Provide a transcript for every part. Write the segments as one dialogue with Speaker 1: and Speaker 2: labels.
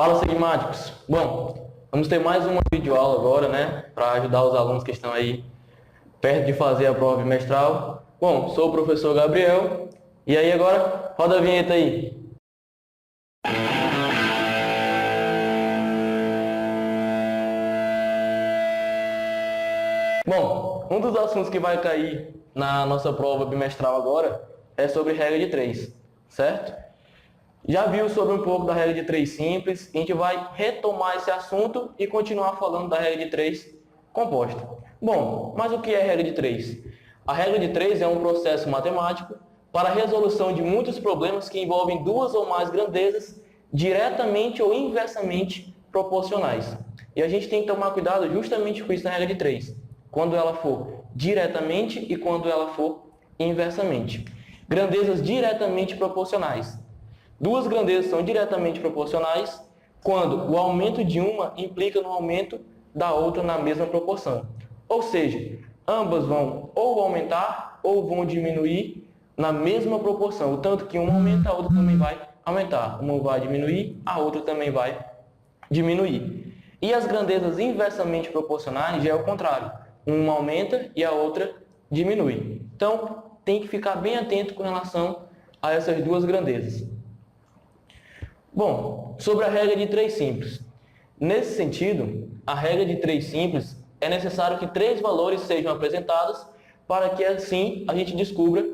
Speaker 1: Fala, Sigmáticos! Bom, vamos ter mais uma videoaula agora, né? Para ajudar os alunos que estão aí perto de fazer a prova bimestral. Bom, sou o professor Gabriel. E aí agora, roda a vinheta aí. Bom, um dos assuntos que vai cair na nossa prova bimestral agora é sobre regra de 3, certo? Já viu sobre um pouco da regra de 3 simples, a gente vai retomar esse assunto e continuar falando da regra de 3 composta. Bom, mas o que é a regra de 3? A regra de 3 é um processo matemático para a resolução de muitos problemas que envolvem duas ou mais grandezas diretamente ou inversamente proporcionais. E a gente tem que tomar cuidado justamente com isso na regra de 3, quando ela for diretamente e quando ela for inversamente. Grandezas diretamente proporcionais. Duas grandezas são diretamente proporcionais quando o aumento de uma implica no aumento da outra na mesma proporção. Ou seja, ambas vão ou aumentar ou vão diminuir na mesma proporção. O tanto que uma aumenta, a outra também vai aumentar. Uma vai diminuir, a outra também vai diminuir. E as grandezas inversamente proporcionais já é o contrário. Uma aumenta e a outra diminui. Então, tem que ficar bem atento com relação a essas duas grandezas. Bom, sobre a regra de 3 simples. Nesse sentido, a regra de 3 simples é necessário que 3 valores sejam apresentados para que assim a gente descubra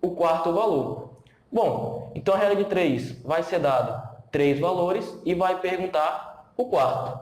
Speaker 1: o quarto valor. Bom, então a regra de 3 vai ser dada 3 valores e vai perguntar o quarto.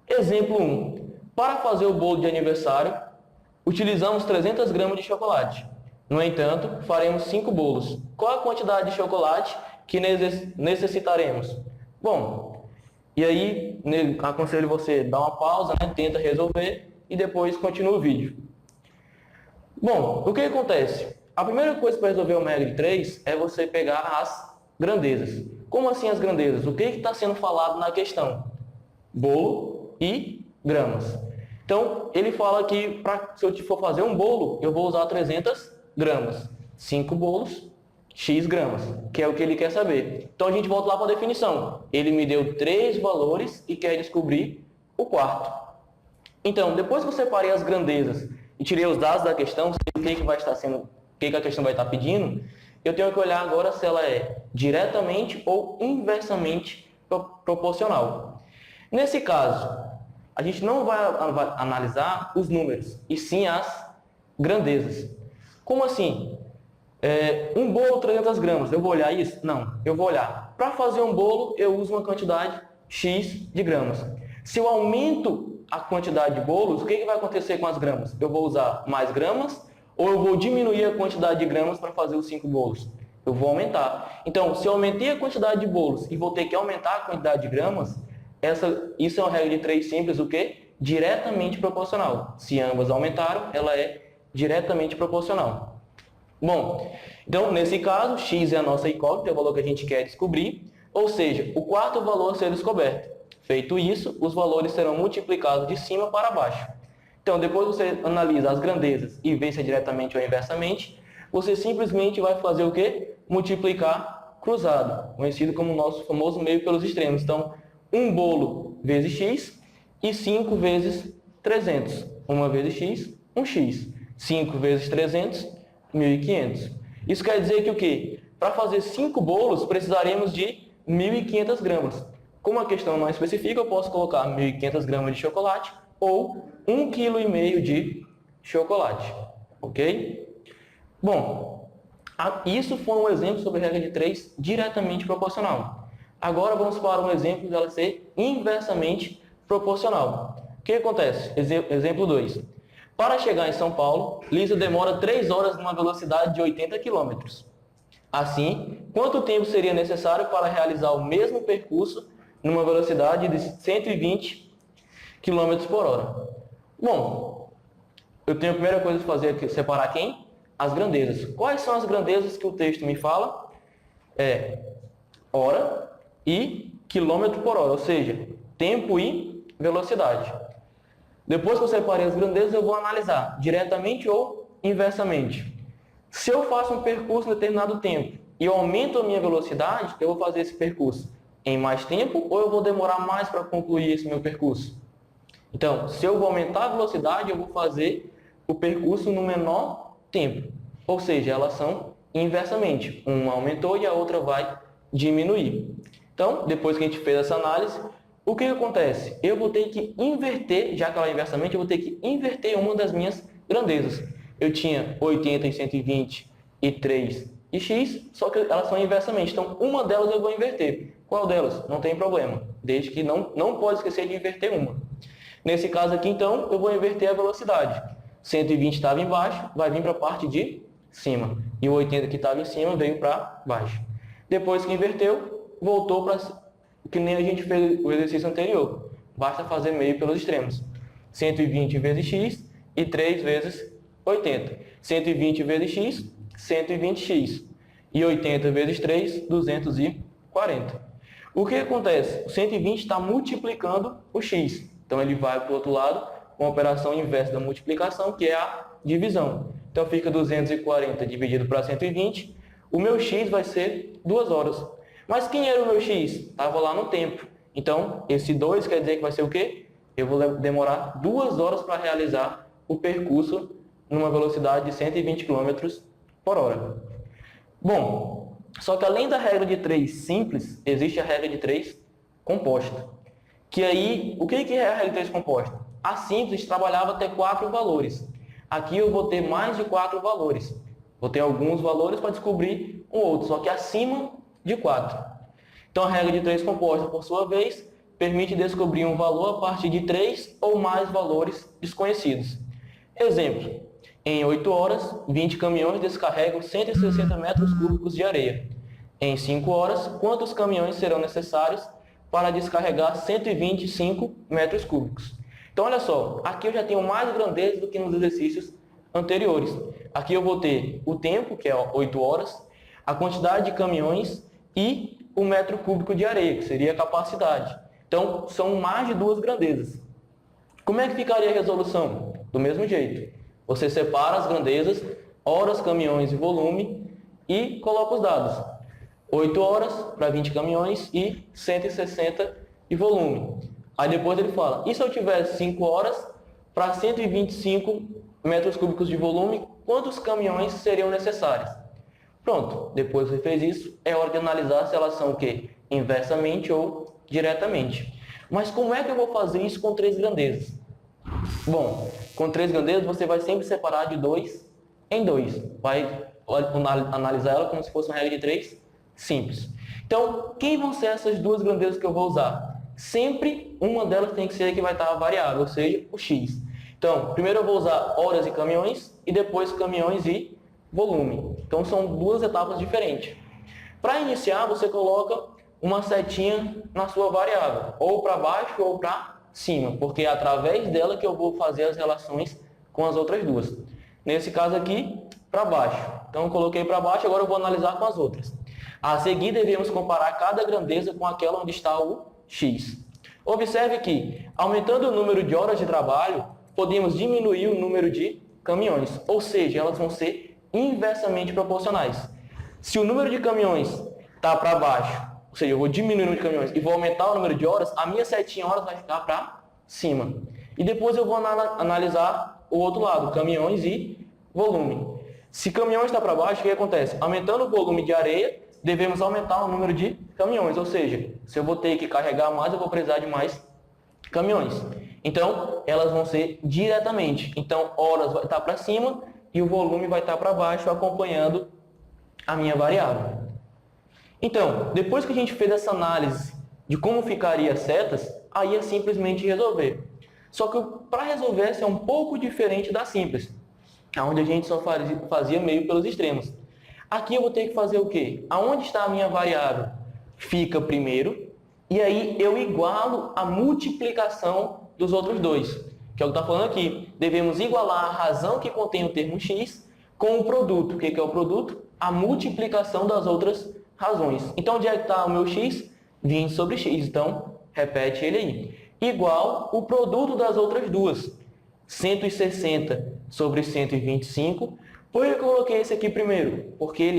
Speaker 1: Exemplo 1. Para fazer o bolo de aniversário, utilizamos 300 gramas de chocolate. No entanto, faremos 5 bolos. Qual a quantidade de chocolate que necessitaremos? Bom, e aí aconselho você dar uma pausa, né? Tenta resolver e depois continua o vídeo. Bom, o que acontece? A primeira coisa para resolver uma regra de 3 é você pegar as grandezas. Como assim as grandezas? O que está sendo falado na questão? Bolo e gramas. Então, ele fala que se eu for fazer um bolo, eu vou usar 300 gramas. 5 bolos, X gramas, que é o que ele quer saber. Então, a gente volta lá para a definição. Ele me deu 3 valores e quer descobrir o quarto. Então, depois que eu separei as grandezas e tirei os dados da questão, sei o que vai estar sendo, o que a questão vai estar pedindo, eu tenho que olhar agora se ela é diretamente ou inversamente proporcional. Nesse caso, a gente não vai analisar os números, e sim as grandezas. Como assim? Um bolo 300 gramas, eu vou olhar isso? Não, eu vou olhar. Para fazer um bolo, eu uso uma quantidade X de gramas. Se eu aumento a quantidade de bolos, o que vai acontecer com as gramas? Eu vou usar mais gramas ou eu vou diminuir a quantidade de gramas para fazer os 5 bolos? Eu vou aumentar. Então, se eu aumentei a quantidade de bolos e vou ter que aumentar a quantidade de gramas, isso é uma regra de 3 simples, o quê? Diretamente proporcional. Se ambas aumentaram, ela é diretamente proporcional. Bom, então nesse caso, x é a nossa incógnita, é o valor que a gente quer descobrir, ou seja, o quarto valor a ser descoberto. Feito isso, os valores serão multiplicados de cima para baixo. Então, depois você analisa as grandezas e vê se é diretamente ou inversamente, você simplesmente vai fazer o quê? Multiplicar cruzado, conhecido como o nosso famoso meio pelos extremos. Então, 1 bolo vezes x e 5 vezes 300. 1 vezes x, 1x. 5 vezes 300, 1.500. Isso quer dizer que o quê? Para fazer 5 bolos, precisaremos de 1.500 gramas. Como a questão não especifica, eu posso colocar 1.500 gramas de chocolate ou 1,5 kg de chocolate. Ok? Bom, isso foi um exemplo sobre a regra de 3 diretamente proporcional. Agora vamos para um exemplo dela ser inversamente proporcional. O que acontece? Exemplo 2. Para chegar em São Paulo, Lisa demora 3 horas numa velocidade de 80 km. Assim, quanto tempo seria necessário para realizar o mesmo percurso numa velocidade de 120 km por hora? Bom, eu tenho a primeira coisa a fazer aqui, separar quem? As grandezas. Quais são as grandezas que o texto me fala? Hora e quilômetro por hora, ou seja, tempo e velocidade. Depois que eu separei as grandezas, eu vou analisar diretamente ou inversamente. Se eu faço um percurso em determinado tempo e eu aumento a minha velocidade, eu vou fazer esse percurso em mais tempo ou eu vou demorar mais para concluir esse meu percurso? Então, se eu vou aumentar a velocidade, eu vou fazer o percurso no menor tempo. Ou seja, elas são inversamente. Uma aumentou e a outra vai diminuir. Então, depois que a gente fez essa análise, o que acontece? Eu vou ter que inverter, já que ela é inversamente, eu vou ter que inverter uma das minhas grandezas. Eu tinha 80 e 120 e 3 e x, só que elas são inversamente. Então, uma delas eu vou inverter. Qual delas? Não tem problema, desde que não pode esquecer de inverter uma. Nesse caso aqui, então, eu vou inverter a velocidade. 120 estava embaixo, vai vir para a parte de cima. E o 80 que estava em cima veio para baixo. Depois que inverteu, voltou para que nem a gente fez o exercício anterior. Basta fazer meio pelos extremos. 120 vezes x e 3 vezes 80. 120 vezes x, 120x. E 80 vezes 3, 240. O que acontece? O 120 está multiplicando o x. Então, ele vai para o outro lado com a operação inversa da multiplicação, que é a divisão. Então, fica 240 dividido para 120. O meu x vai ser 2 horas. Mas quem era o meu x? Estava lá no tempo. Então, esse 2 quer dizer que vai ser o quê? Eu vou demorar 2 horas para realizar o percurso numa velocidade de 120 km por hora. Bom, só que além da regra de 3 simples, existe a regra de 3 composta. Que aí, o que é a regra de 3 composta? A simples trabalhava até 4 valores. Aqui eu vou ter mais de 4 valores. Vou ter alguns valores para descobrir um outro, só que acima de 4. Então, a regra de 3 composta, por sua vez, permite descobrir um valor a partir de 3 ou mais valores desconhecidos. Exemplo, em 8 horas, 20 caminhões descarregam 160 metros cúbicos de areia. Em 5 horas, quantos caminhões serão necessários para descarregar 125 metros cúbicos? Então, olha só, aqui eu já tenho mais grandeza do que nos exercícios anteriores. Aqui eu vou ter o tempo, que é 8 horas, a quantidade de caminhões e o metro cúbico de areia, que seria a capacidade. Então, são mais de 2 grandezas. Como é que ficaria a resolução? Do mesmo jeito. Você separa as grandezas, horas, caminhões e volume, e coloca os dados. 8 horas para 20 caminhões e 160 de volume. Aí depois ele fala, e se eu tivesse 5 horas para 125 metros cúbicos de volume, quantos caminhões seriam necessários? Pronto, depois que você fez isso, é hora de analisar se elas são o quê? Inversamente ou diretamente. Mas como é que eu vou fazer isso com 3 grandezas? Bom, com 3 grandezas você vai sempre separar de 2 em 2. Vai analisar ela como se fosse uma regra de 3 simples. Então, quem vão ser essas 2 grandezas que eu vou usar? Sempre uma delas tem que ser a que vai estar variável, ou seja, o x. Então, primeiro eu vou usar horas e caminhões e depois caminhões e volume. Então, são 2 etapas diferentes. Para iniciar, você coloca uma setinha na sua variável, ou para baixo ou para cima, porque é através dela que eu vou fazer as relações com as outras 2. Nesse caso aqui, para baixo. Então, eu coloquei para baixo, agora eu vou analisar com as outras. A seguir, devemos comparar cada grandeza com aquela onde está o x. Observe que, aumentando o número de horas de trabalho, podemos diminuir o número de caminhões, ou seja, elas vão ser inversamente proporcionais. Se o número de caminhões está para baixo, ou seja, eu vou diminuir o número de caminhões e vou aumentar o número de horas, a minha setinha horas vai ficar para cima. E depois eu vou analisar o outro lado, caminhões e volume. Se caminhões está para baixo, o que acontece? Aumentando o volume de areia, devemos aumentar o número de caminhões, ou seja, se eu vou ter que carregar mais, eu vou precisar de mais caminhões. Então, elas vão ser diretamente. Então, horas vai estar para cima e o volume vai estar para baixo, acompanhando a minha variável. Então, depois que a gente fez essa análise de como ficaria as setas, aí é simplesmente resolver. Só que para resolver, essa é um pouco diferente da simples, onde a gente só fazia meio pelos extremos. Aqui eu vou ter que fazer o quê? Aonde está a minha variável? Fica primeiro, e aí eu igualo a multiplicação dos outros 2, que é o que está falando aqui. Devemos igualar a razão que contém o termo x com o produto. O que é o produto? A multiplicação das outras razões. Então, onde é que está o meu x? 20 sobre x. Então, repete ele aí. Igual o produto das outras 2. 160 sobre 125. Por que eu coloquei esse aqui primeiro? Porque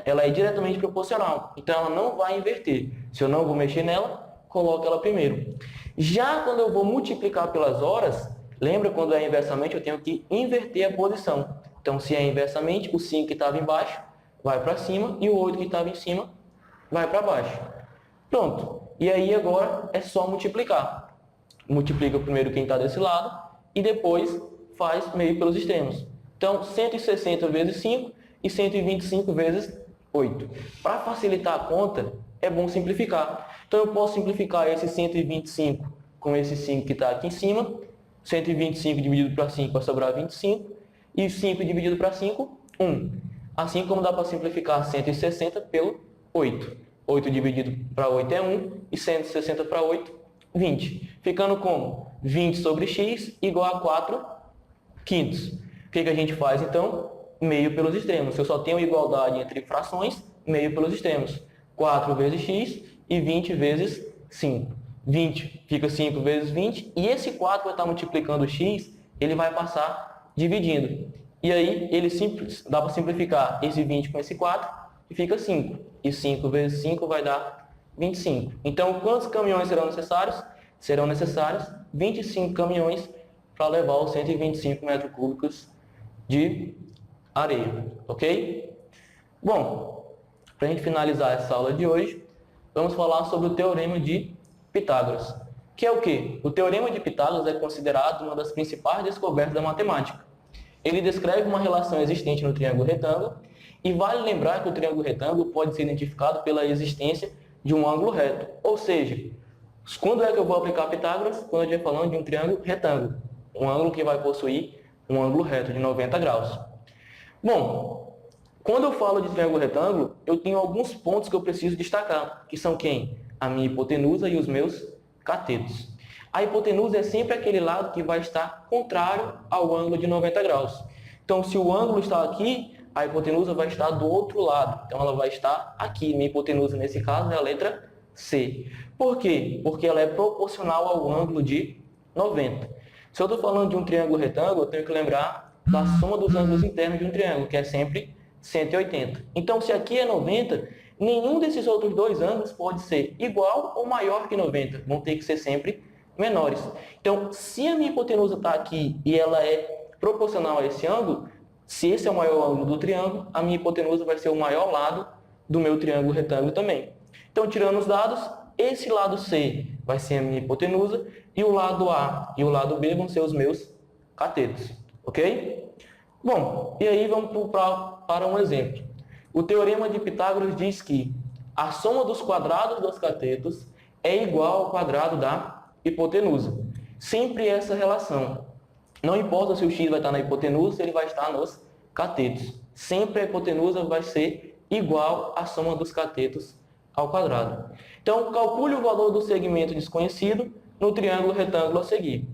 Speaker 1: ela é diretamente proporcional. Então, ela não vai inverter. Se eu não vou mexer nela, coloco ela primeiro. Já quando eu vou multiplicar pelas horas, lembra quando é inversamente, eu tenho que inverter a posição. Então, se é inversamente, o 5 que estava embaixo vai para cima e o 8 que estava em cima vai para baixo. Pronto. E aí agora é só multiplicar. Multiplica primeiro quem está desse lado e depois faz meio pelos extremos. Então, 160 vezes 5 e 125 vezes 8. Para facilitar a conta, é bom simplificar. Então, eu posso simplificar esse 125 com esse 5 que está aqui em cima. 125 dividido para 5 vai sobrar 25. E 5 dividido para 5, 1. Assim como dá para simplificar 160 pelo 8. 8 dividido para 8 é 1. E 160 para 8, 20. Ficando como? 20 sobre x igual a 4 quintos. O que a gente faz, então? Meio pelos extremos. Se eu só tenho igualdade entre frações, meio pelos extremos. 4 vezes x e 20 vezes 5. 20 fica 5 vezes 20. E esse 4 vai estar multiplicando o x, ele vai passar dividindo. E aí, dá para simplificar esse 20 com esse 4 e fica 5. E 5 vezes 5 vai dar 25. Então, quantos caminhões serão necessários? Serão necessários 25 caminhões para levar os 125 metros cúbicos de areia, ok? Bom, para a gente finalizar essa aula de hoje, vamos falar sobre o Teorema de Pitágoras. Que é o quê? O Teorema de Pitágoras é considerado uma das principais descobertas da matemática. Ele descreve uma relação existente no triângulo retângulo e vale lembrar que o triângulo retângulo pode ser identificado pela existência de um ângulo reto. Ou seja, quando é que eu vou aplicar Pitágoras? Quando eu estiver falando de um triângulo retângulo. Um ângulo que vai possuir um ângulo reto de 90 graus. Bom, quando eu falo de triângulo retângulo, eu tenho alguns pontos que eu preciso destacar, que são quem? A minha hipotenusa e os meus catetos. A hipotenusa é sempre aquele lado que vai estar contrário ao ângulo de 90 graus. Então, se o ângulo está aqui, a hipotenusa vai estar do outro lado. Então, ela vai estar aqui. Minha hipotenusa, nesse caso, é a letra C. Por quê? Porque ela é proporcional ao ângulo de 90. Se eu estou falando de um triângulo retângulo, eu tenho que lembrar da soma dos ângulos internos de um triângulo, que é sempre 180. Então, se aqui é 90, nenhum desses outros dois ângulos pode ser igual ou maior que 90. Vão ter que ser sempre menores. Então, se a minha hipotenusa está aqui e ela é proporcional a esse ângulo, se esse é o maior ângulo do triângulo, a minha hipotenusa vai ser o maior lado do meu triângulo retângulo também. Então, tirando os dados, esse lado C vai ser a minha hipotenusa e o lado A e o lado B vão ser os meus catetos. Ok? Bom, e aí vamos para um exemplo. O Teorema de Pitágoras diz que a soma dos quadrados dos catetos é igual ao quadrado da hipotenusa. Sempre essa relação. Não importa se o x vai estar na hipotenusa, se ele vai estar nos catetos. Sempre a hipotenusa vai ser igual à soma dos catetos ao quadrado. Então, calcule o valor do segmento desconhecido no triângulo retângulo a seguir.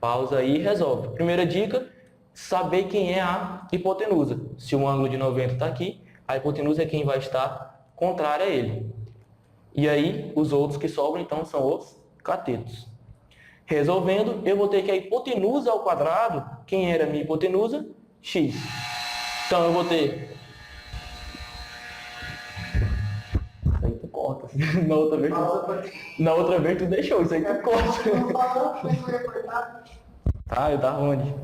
Speaker 1: Pausa aí e resolve. Primeira dica, saber quem é a hipotenusa. Se o ângulo de 90 está aqui, a hipotenusa é quem vai estar contrária a ele. E aí, os outros que sobram, então, são os catetos. Resolvendo, eu vou ter que a hipotenusa ao quadrado, quem era a minha hipotenusa? X. Então, eu vou ter... Isso aí tu corta. Na outra vez tu deixou, isso aí tu corta. Ah, eu tava onde?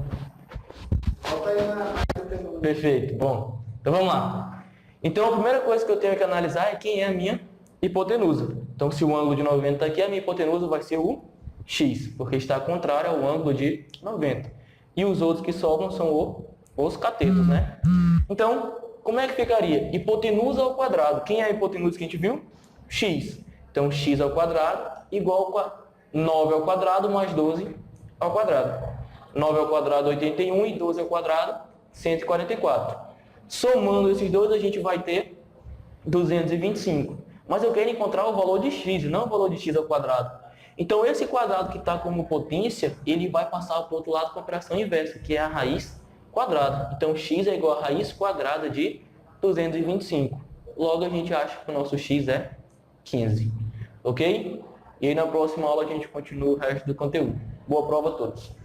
Speaker 1: Perfeito, bom. Então vamos lá. Então a primeira coisa que eu tenho que analisar é quem é a minha hipotenusa. Então se o ângulo de 90 está aqui, a minha hipotenusa vai ser o x, porque está contrário ao ângulo de 90. E os outros que sobram são os catetos, né? Então, como é que ficaria? Hipotenusa ao quadrado. Quem é a hipotenusa que a gente viu? X. Então x ao quadrado igual a 9 ao quadrado mais 12 ao quadrado. 9 ao quadrado, 81, e 12 ao quadrado, 144. Somando esses dois, a gente vai ter 225. Mas eu quero encontrar o valor de x, não o valor de x ao quadrado. Então, esse quadrado que está como potência, ele vai passar para o outro lado com a operação inversa, que é a raiz quadrada. Então, x é igual a raiz quadrada de 225. Logo, a gente acha que o nosso x é 15. Ok? E aí, na próxima aula, a gente continua o resto do conteúdo. Boa prova a todos.